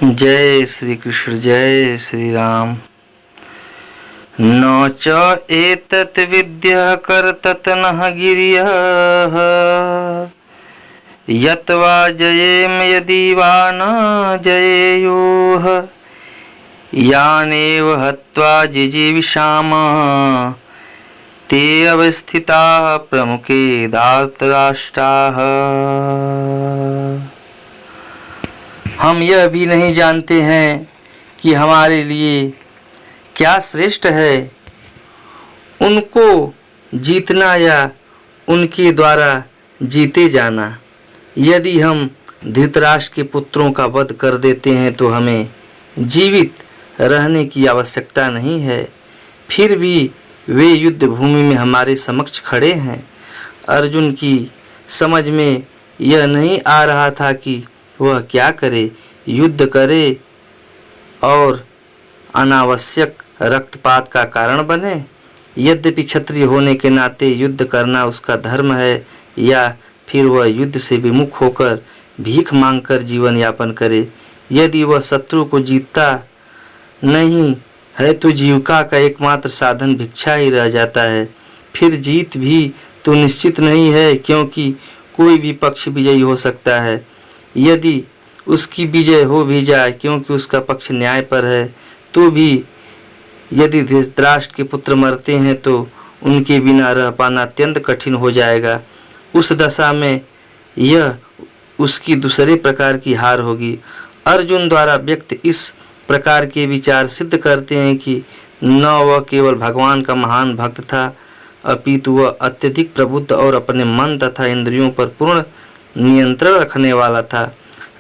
जय श्री कृष्ण, जय श्री राम। न च एतत् विद्यः कर्तत नः गिर्यः, यत् वा जयेम यदि वा न जयेयुः। यानेव हत्वा जिजीविषाम ते अवस्थिताः प्रमुखे धार्तराष्ट्राः। हम यह भी नहीं जानते हैं कि हमारे लिए क्या श्रेष्ठ है, उनको जीतना या उनके द्वारा जीते जाना। यदि हम धृतराष्ट्र के पुत्रों का वध कर देते हैं तो हमें जीवित रहने की आवश्यकता नहीं है। फिर भी वे युद्ध भूमि में हमारे समक्ष खड़े हैं। अर्जुन की समझ में यह नहीं आ रहा था कि वह क्या करे, युद्ध करे और अनावश्यक रक्तपात का कारण बने। यद्यपि क्षत्रिय होने के नाते युद्ध करना उसका धर्म है, या फिर वह युद्ध से विमुख होकर भीख मांगकर जीवन यापन करे। यदि वह शत्रु को जीतता नहीं है तो जीविका का एकमात्र साधन भिक्षा ही रह जाता है। फिर जीत भी तो निश्चित नहीं है, क्योंकि कोई भी पक्ष विजयी हो सकता है। यदि उसकी विजय हो भी जाए, क्योंकि उसका पक्ष न्याय पर है, तो भी यदि धृतराष्ट्र के पुत्र मरते हैं तो उनके बिना रह पाना अत्यंत कठिन हो जाएगा। उस दशा में यह उसकी दूसरे प्रकार की हार होगी। अर्जुन द्वारा व्यक्त इस प्रकार के विचार सिद्ध करते हैं कि न वह केवल भगवान का महान भक्त था, अपितु वह अत्यधिक प्रबुद्ध और अपने मन तथा इंद्रियों पर पूर्ण नियंत्रण रखने वाला था।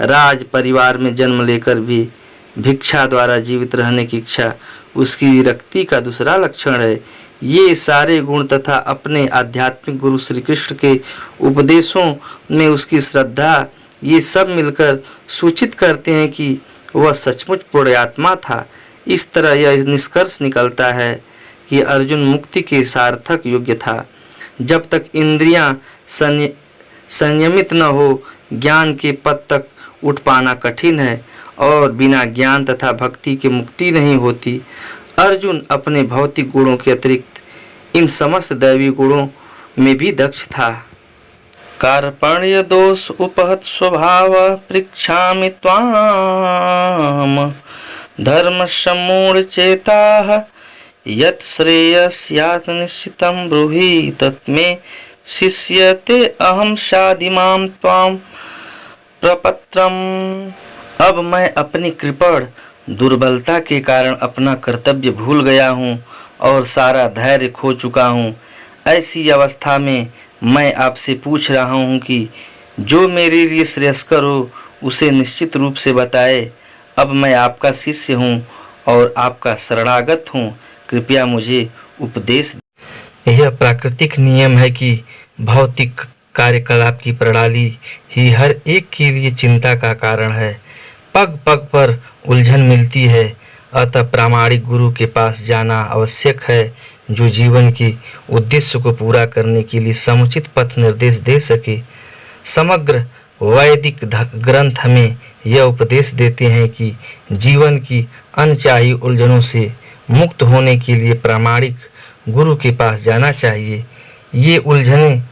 राज परिवार में जन्म लेकर भी भिक्षा द्वारा जीवित रहने की इच्छा उसकी विरक्ति का दूसरा लक्षण है। ये सारे गुण तथा अपने आध्यात्मिक गुरु श्री कृष्ण के उपदेशों में उसकी श्रद्धा, ये सब मिलकर सूचित करते हैं कि वह सचमुच पुण्यात्मा था। इस तरह यह निष्कर्ष निकलता है कि अर्जुन मुक्ति के सार्थक योग्य था। जब तक इंद्रियां संयमित न हो, ज्ञान के पद तक उठ पाना कठिन है और बिना ज्ञान तथा भक्ति के मुक्ति नहीं होती। अर्जुन अपने भौतिक गुणों के अतिरिक्त इन समस्त दैवी गुणों में भी दक्ष था। कार्पण्य दोष उपहत स्वभाव पृच्छामि त्वाम धर्म सम्मूढ़ चेताः यत् श्रेयस्यात् निश्चितं ब्रूहि तत्मे शिष्यते अहम शादिमां त्वां प्रपत्रम। अब मैं अपनी कृपण दुर्बलता के कारण अपना कर्तव्य भूल गया हूँ और सारा धैर्य खो चुका हूँ। ऐसी अवस्था में मैं आपसे पूछ रहा हूँ कि जो मेरे लिए श्रेयस्कर हो उसे निश्चित रूप से बताए। अब मैं आपका शिष्य हूँ और आपका शरणागत हूँ, कृपया मुझे उपदेश। यह प्राकृतिक नियम है कि भौतिक कार्यकलाप की प्रणाली ही हर एक के लिए चिंता का कारण है। पग पग पर उलझन मिलती है, अतः प्रामाणिक गुरु के पास जाना आवश्यक है, जो जीवन के उद्देश्य को पूरा करने के लिए समुचित पथ निर्देश दे सके। समग्र वैदिक ग्रंथ हमें यह उपदेश देते हैं कि जीवन की अनचाही उलझनों से मुक्त होने के लिए प्रामाणिक गुरु के पास जाना चाहिए। ये उलझनें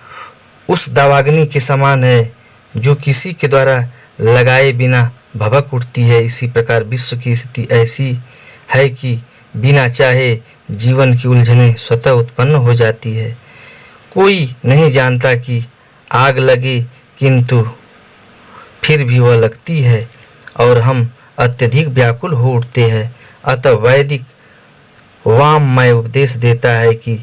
उस दावाग्नि के समान है जो किसी के द्वारा लगाए बिना भभक उठती है। इसी प्रकार विश्व की स्थिति ऐसी है कि बिना चाहे जीवन की उलझनें स्वतः उत्पन्न हो जाती है। कोई नहीं जानता कि आग लगे, किंतु फिर भी वह लगती है और हम अत्यधिक व्याकुल हो उठते हैं। अतः वैदिक वाममय उपदेश देता है कि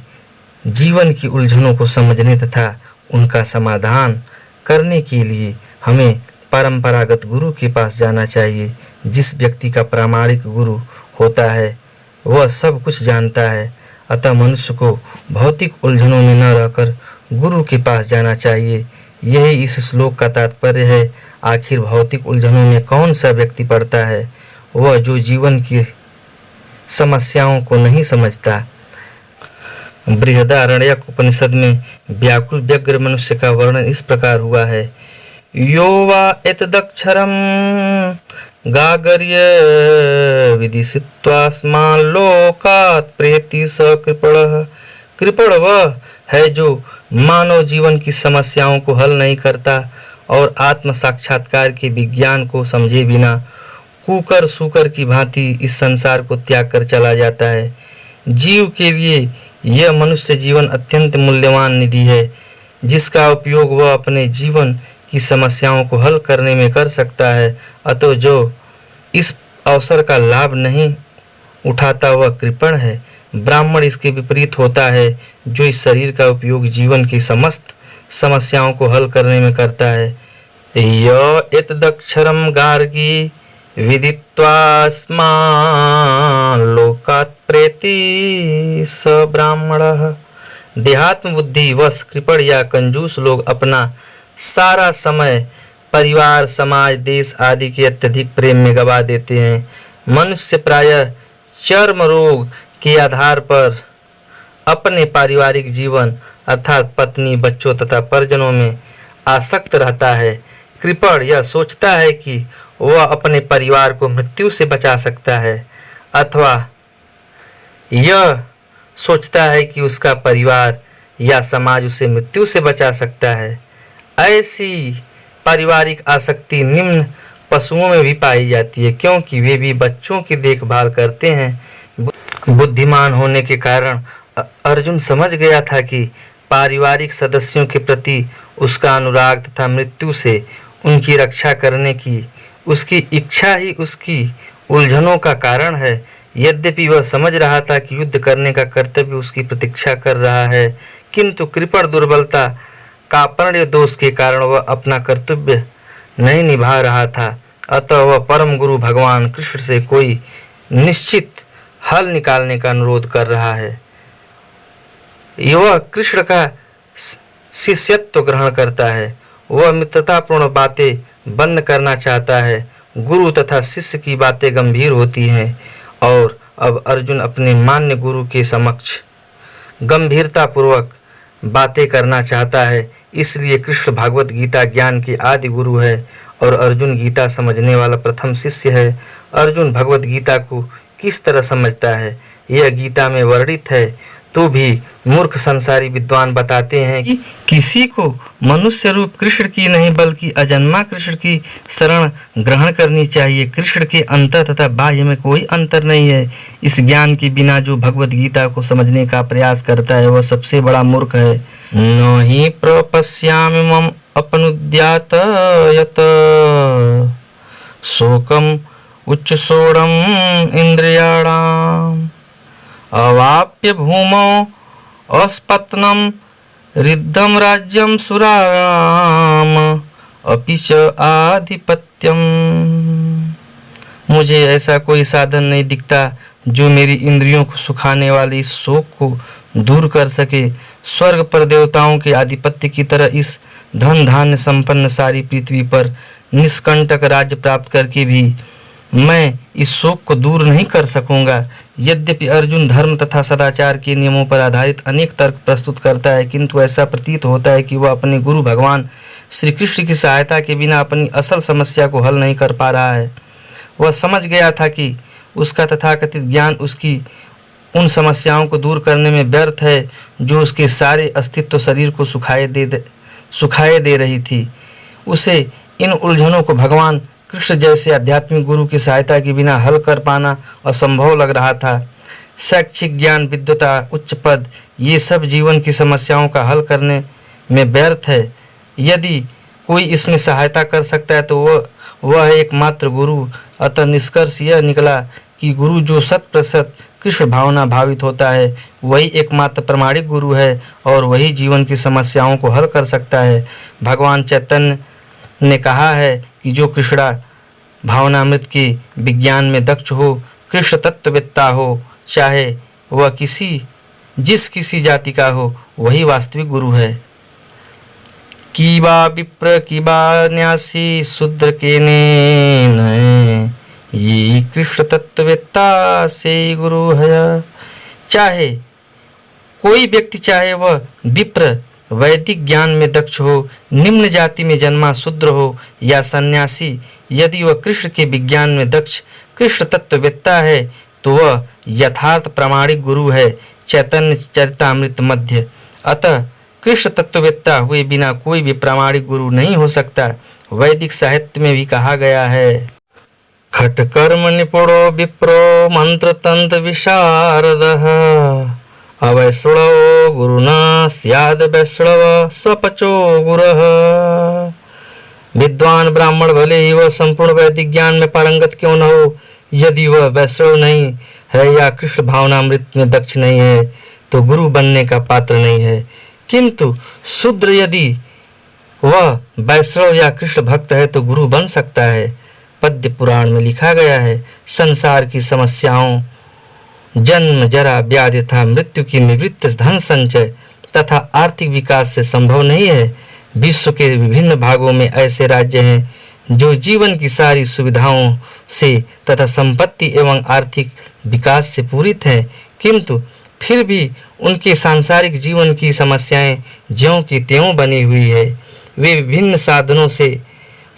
जीवन की उलझनों को समझने तथा उनका समाधान करने के लिए हमें परंपरागत गुरु के पास जाना चाहिए। जिस व्यक्ति का प्रामाणिक गुरु होता है वह सब कुछ जानता है, अतः मनुष्य को भौतिक उलझनों में न रहकर गुरु के पास जाना चाहिए। यही इस श्लोक का तात्पर्य है। आखिर भौतिक उलझनों में कौन सा व्यक्ति पड़ता है? वह जो जीवन की समस्याओं को नहीं समझता। बृहदारण्यक उपनिषद में व्याकुल व्यग्र मनुष्य का वर्णन इस प्रकार हुआ है। यो वा एतदक्षरं गागर्य विदिशित्वास्मान् लोकात् प्रेति स कृपणः। कृपण वह है जो मानव जीवन की समस्याओं को हल नहीं करता और आत्म साक्षात्कार के विज्ञान को समझे बिना कुकर सूकर की भांति इस संसार को त्याग कर चला जाता है। जीव के लिए यह मनुष्य जीवन अत्यंत मूल्यवान निधि है, जिसका उपयोग वह अपने जीवन की समस्याओं को हल करने में कर सकता है। अतः जो इस अवसर का लाभ नहीं उठाता वह कृपण है। ब्राह्मण इसके विपरीत होता है, जो इस शरीर का उपयोग जीवन की समस्त समस्याओं को हल करने में करता है। य एतदक्षरं गार्गी विदित्वास्मान् लोकात् प्रेति स ब्राह्मणः। देहात्म बुद्धि वश कृपण या कंजूस लोग अपना सारा समय परिवार, समाज, देश आदि के अत्यधिक प्रेम में गवा देते हैं। मनुष्य प्रायः चर्म रोग के आधार पर अपने पारिवारिक जीवन अर्थात पत्नी, बच्चों तथा परिजनों में आसक्त रहता है। कृपण यह सोचता है कि वह अपने परिवार को मृत्यु से बचा सकता है, अथवा यह सोचता है कि उसका परिवार या समाज उसे मृत्यु से बचा सकता है। ऐसी पारिवारिक आसक्ति निम्न पशुओं में भी पाई जाती है, क्योंकि वे भी बच्चों की देखभाल करते हैं। बुद्धिमान होने के कारण अर्जुन समझ गया था कि पारिवारिक सदस्यों के प्रति उसका अनुराग तथा मृत्यु से उनकी रक्षा करने की उसकी इच्छा ही उसकी उलझनों का कारण है। यद्यपि वह समझ रहा था कि युद्ध करने का कर्तव्य उसकी प्रतीक्षा कर रहा है, किंतु कृपण दुर्बलता कापण्य दोष के कारण वह अपना कर्तव्य नहीं निभा रहा था। अतः वह परम गुरु भगवान कृष्ण से कोई निश्चित हल निकालने का अनुरोध कर रहा है। वह कृष्ण का शिष्यत्व ग्रहण करता है। वह मित्रतापूर्ण बातें बंद करना चाहता है। गुरु तथा शिष्य की बातें गंभीर होती हैं और अब अर्जुन अपने मान्य गुरु के समक्ष गंभीरतापूर्वक बातें करना चाहता है। इसलिए कृष्ण भागवत गीता ज्ञान के आदि गुरु है और अर्जुन गीता समझने वाला प्रथम शिष्य है। अर्जुन भगवत गीता को किस तरह समझता है यह गीता में वर्णित है, तो भी मूर्ख संसारी विद्वान बताते हैं कि किसी को मनुष्य रूप कृष्ण की नहीं बल्कि अजन्मा कृष्ण की शरण ग्रहण करनी चाहिए। कृष्ण के अंतर तथा बाह्य में कोई अंतर नहीं है। इस ज्ञान के बिना जो भगवत गीता को समझने का प्रयास करता है वह सबसे बड़ा मूर्ख है। न हि प्रपश्यामि मम अपनुद्यात यत शोकम उच्चसोडम इंद्रियाणाम अवाप्य भूमौ अस्पत्नम रिद्धम राज्यम सुराम अपि च आधिपत्यम। मुझे ऐसा कोई साधन नहीं दिखता जो मेरी इंद्रियों को सुखाने वाले इस शोक को दूर कर सके। स्वर्ग पर देवताओं के आधिपत्य की तरह इस धन धान्य संपन्न सारी पृथ्वी पर निष्कंटक राज्य प्राप्त करके भी मैं इस शोक को दूर नहीं कर सकूंगा। यद्यपि अर्जुन धर्म तथा सदाचार के नियमों पर आधारित अनेक तर्क प्रस्तुत करता है, किंतु ऐसा प्रतीत होता है कि वह अपने गुरु भगवान श्री कृष्ण की सहायता के बिना अपनी असल समस्या को हल नहीं कर पा रहा है। वह समझ गया था कि उसका तथाकथित ज्ञान उसकी उन समस्याओं को दूर करने में व्यर्थ है जो उसके सारे अस्तित्व शरीर को सुखाए दे रही थी। उसे इन उलझनों को भगवान कृष्ण जैसे आध्यात्मिक गुरु की सहायता के बिना हल कर पाना असंभव लग रहा था। शैक्षिक ज्ञान, विद्वता, उच्च पद, ये सब जीवन की समस्याओं का हल करने में व्यर्थ है। यदि कोई इसमें सहायता कर सकता है तो वह है एकमात्र गुरु। अतः निष्कर्ष यह निकला कि गुरु जो 100% कृष्ण भावना भावित होता है वही एकमात्र प्रमाणिक गुरु है और वही जीवन की समस्याओं को हल कर सकता है। भगवान चैतन्य ने कहा है कि जो कृष्णा भावनामृत के विज्ञान में दक्ष हो, कृष्ण तत्ववेत्ता हो, चाहे वह जिस किसी जाति का हो, वही वास्तविक गुरु है। कीबा विप्र कीबा न्यासी शूद्र के ने ये कृष्ण तत्ववेत्ता से गुरु है। चाहे कोई व्यक्ति, चाहे वह विप्र वैदिक ज्ञान में दक्ष हो, निम्न जाति में जन्मा शूद्र हो या सन्यासी, यदि वह कृष्ण के विज्ञान में दक्ष कृष्ण तत्ववेत्ता है तो वह यथार्थ प्रामाणिक गुरु है। चैतन्य चरितामृत मध्य। अतः कृष्ण तत्ववेत्ता हुए बिना कोई भी प्रामाणिक गुरु नहीं हो सकता। वैदिक साहित्य में भी कहा गया है, खटकर्म निपुणो विप्रो मंत्र तंत्र विशारदः अवैष्णवो गुरुना स्याद वैष्णव स्वपचो गुरः। विद्वान ब्राह्मण भले ही वह संपूर्ण वैदिक ज्ञान में पारंगत क्यों न हो, यदि वह वैष्णव नहीं है या कृष्ण भावनामृत में दक्ष नहीं है तो गुरु बनने का पात्र नहीं है। किंतु शूद्र यदि वह वैष्णव या कृष्ण भक्त है तो गुरु बन सकता है। पद्य पुराण में लिखा गया है, संसार की समस्याओं जन्म जरा व्याधि तथा मृत्यु की निवृत्त धन संचय तथा आर्थिक विकास से संभव नहीं है। विश्व के विभिन्न भागों में ऐसे राज्य हैं जो जीवन की सारी सुविधाओं से तथा संपत्ति एवं आर्थिक विकास से पूरित हैं, किंतु फिर भी उनके सांसारिक जीवन की समस्याएं ज्यों की त्यों बनी हुई है। वे विभिन्न साधनों से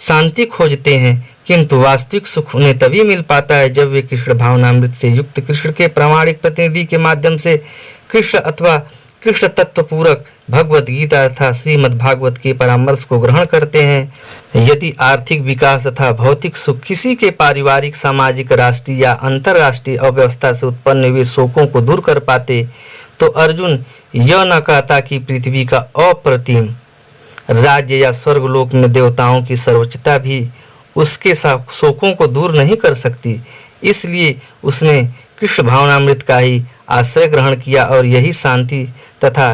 शांति खोजते हैं, किंतु वास्तविक सुख उन्हें तभी मिल पाता है जब वे कृष्ण भावनामृत से युक्त कृष्ण के प्रामाणिक प्रतिनिधि के माध्यम से कृष्ण अथवा कृष्ण तत्व पूरक भगवत गीता तथा श्रीमद् भागवत के परामर्श को ग्रहण करते हैं। यदि आर्थिक विकास तथा भौतिक सुख किसी के पारिवारिक, सामाजिक, राष्ट्रीय या अंतर्राष्ट्रीय अव्यवस्था से उत्पन्न हुए शोकों को दूर कर पाते तो अर्जुन यह न कहता कि पृथ्वी का अप्रतिम राज्य या स्वर्गलोक में देवताओं की सर्वोच्चता भी उसके शोकों को दूर नहीं कर सकती। इसलिए उसने कृष्ण भावनामृत का ही आश्रय ग्रहण किया और यही शांति तथा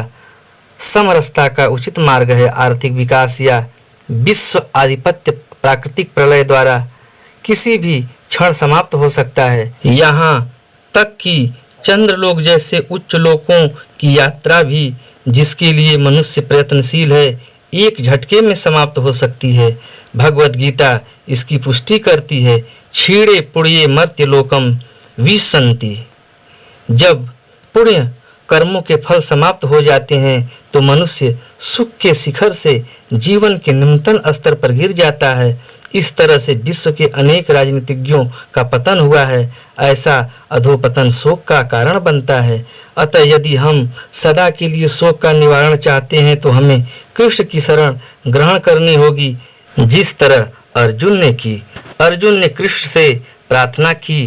समरसता का उचित मार्ग है। आर्थिक विकास या विश्व आधिपत्य प्राकृतिक प्रलय द्वारा किसी भी क्षण समाप्त हो सकता है। यहाँ तक कि चंद्रलोक जैसे उच्च लोकों की यात्रा भी, जिसके लिए मनुष्य प्रयत्नशील है, एक झटके में समाप्त हो सकती है। भगवत गीता इसकी पुष्टि करती है, क्षीणे पुण्ये मर्त्य लोकम विशन्ति। जब पुण्य कर्मों के फल समाप्त हो जाते हैं तो मनुष्य सुख के शिखर से जीवन के निम्नतम स्तर पर गिर जाता है। इस तरह से विश्व के अनेक राजनीतिज्ञों का पतन हुआ है। ऐसा अधोपतन शोक का कारण बनता है। अतः यदि हम सदा के लिए शोक का निवारण चाहते हैं तो हमें कृष्ण की शरण ग्रहण करनी होगी, जिस तरह अर्जुन ने की। अर्जुन ने कृष्ण से प्रार्थना की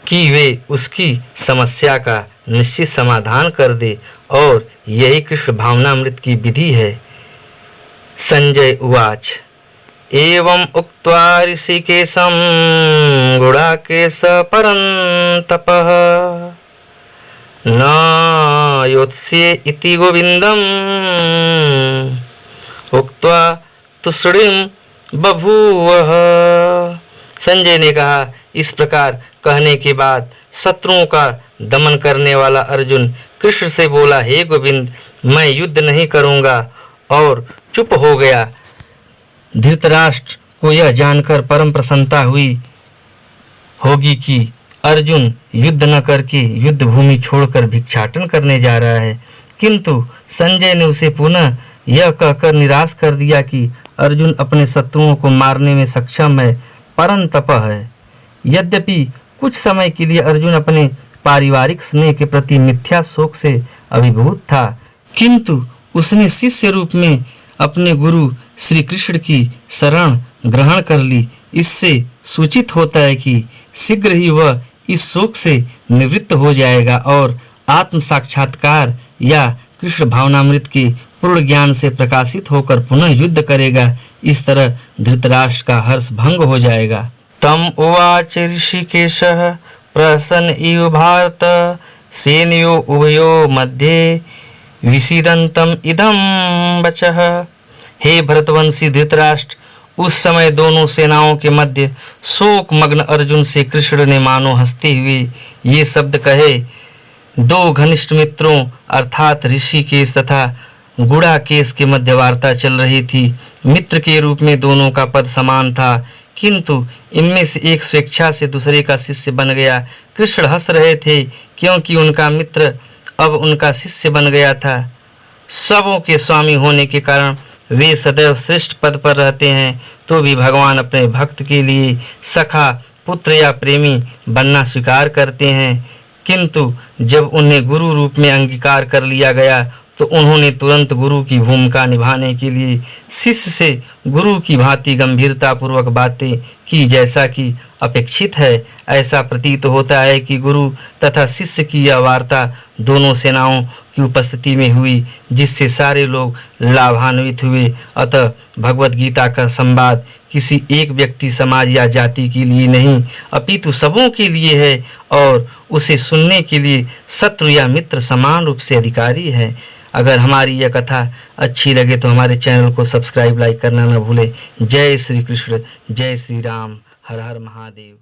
कि वे उसकी समस्या का निश्चित समाधान कर दे, और यही कृष्ण भावनामृत की विधि है। संजय उवाच एवं उक्त्वा ऋषिकेशं गुडाकेश परन्तपः न योत्स्ये इति गोविन्दम् उक्त्वा तुष्णीं बभूवः। संजय ने कहा, इस प्रकार कहने के बाद शत्रुओं का दमन करने वाला अर्जुन कृष्ण से बोला, हे गोविंद, मैं युद्ध नहीं करूंगा, और चुप हो गया। धृतराष्ट्र को यह जानकर परम प्रसन्नता हुई होगी कि अर्जुन युद्ध न करके युद्ध भूमि छोड़कर भिक्षाटन करने जा रहा है, किंतु संजय ने उसे पुनः यह कहकर निराश कर दिया कि अर्जुन अपने शत्रुओं को मारने में सक्षम है, परंतप है। यद्यपि कुछ समय के लिए अर्जुन अपने पारिवारिक स्नेह के प्रति मिथ्या शोक से अभिभूत था, किंतु उसने शिष्य रूप में अपने गुरु श्री कृष्ण की शरण ग्रहण कर ली। इससे सूचित होता है कि शीघ्र ही वह इस शोक से निवृत्त हो जाएगा और आत्म साक्षात्कार या कृष्ण भावनामृत के पूर्ण ज्ञान से प्रकाशित होकर पुनः युद्ध करेगा। इस तरह धृतराष्ट्र का हर्ष भंग हो जाएगा। तम उवाच ऋषिकेशः प्रसन्न इव भारत सेनयो उभयो मध्ये विसीदन्तम इदं वचः। हे भरतवंशी धृतराष्ट्र, उस समय दोनों सेनाओं के मध्य शोक मग्न अर्जुन से कृष्ण ने मानो हंसते हुए ये शब्द कहे। दो घनिष्ठ मित्रों अर्थात ऋषिकेश तथा गुड़ाकेश के मध्य वार्ता चल रही थी। मित्र के रूप में दोनों का पद समान था, किंतु इनमें से एक स्वेच्छा से दूसरे का शिष्य बन गया। कृष्ण हंस रहे थे क्योंकि उनका मित्र अब उनका शिष्य बन गया था। सबों के स्वामी होने के कारण वे सदैव श्रेष्ठ पद पर रहते हैं, तो भी भगवान अपने भक्त के लिए सखा, पुत्र या प्रेमी बनना स्वीकार करते हैं। किंतु जब उन्हें गुरु रूप में अंगीकार कर लिया गया तो उन्होंने तुरंत गुरु की भूमिका निभाने के लिए शिष्य से गुरु की भांति गंभीरतापूर्वक बातें की, जैसा कि अपेक्षित है। ऐसा प्रतीत होता है कि गुरु तथा शिष्य की यह वार्ता दोनों सेनाओं की उपस्थिति में हुई, जिससे सारे लोग लाभान्वित हुए। अतः भगवत गीता का संवाद किसी एक व्यक्ति, समाज या जाति के लिए नहीं, अपितु सबों के लिए है और उसे सुनने के लिए शत्रु या मित्र समान रूप से अधिकारी है। अगर हमारी यह कथा अच्छी लगे तो हमारे चैनल को सब्सक्राइब, लाइक करना न भूलें। जय श्री कृष्ण, जय श्री राम, हर हर महादेव।